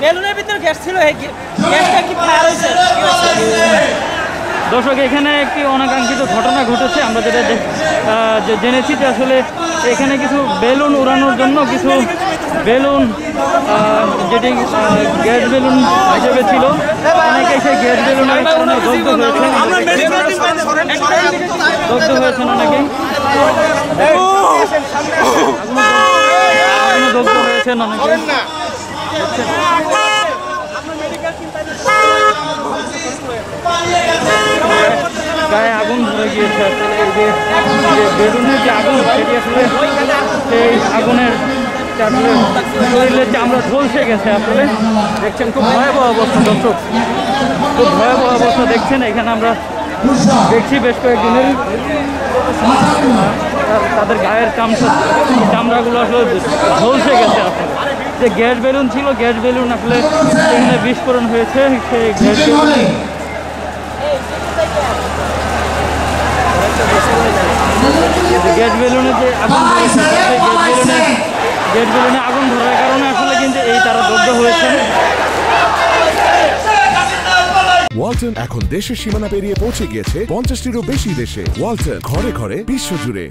বেলুনের ভিতরে গ্যাস ছিল, এই গ্যাসটা কি ফায়ার হয়েছে? দর্শক, এখানে একটি অনাকাঙ্ক্ষিত ঘটনা ঘটেছে। আমরা যেটা জেনেছি যে আসলে এখানে কিছু বেলুন উড়ানোর জন্য কিছু বেলুন যেটি গ্যাস বেলুন হিসেবে ছিল, অনেকে সেই গ্যাস বেলুনের কারণে দগ্ধ হয়েছেন অনেকেই দগ্ধ হয়েছেন অনেকে। গায়ে আগুন ধরে গিয়েছে। আসলে এই যে বেলুনের যে আগুন, সেটি আসলে সেই আগুনের শরীরের চামড়া ঝলসে গেছে। আসলে দেখছেন খুব ভয়াবহ অবস্থা দর্শক, খুব ভয়াবহ অবস্থা দেখছেন। এখানে আমরা দেখছি বেশ কয়েকদিনের তাদের গায়ের চামড়াগুলো আসলে ঝলসে গেছে। আসলে যে গ্যাস বেলুন ছিল, গ্যাস বেলুন আসলে এখানে বিস্ফোরণ হয়েছে। সেই গ্যাস বেলুন গ্যাস বেলুনে যে আগুন ধরেছে, সেই গ্যাস বেলুনে আগুন ধরার কারণে আসলে কিন্তু এই তারা দগ্ধ হয়েছে। ওয়ালটন এখন দেশের সীমানা পেরিয়ে পৌঁছে গিয়েছে 50টিরও বেশি দেশে। ওয়ালটন, ঘরে ঘরে বিশ্বজুড়ে।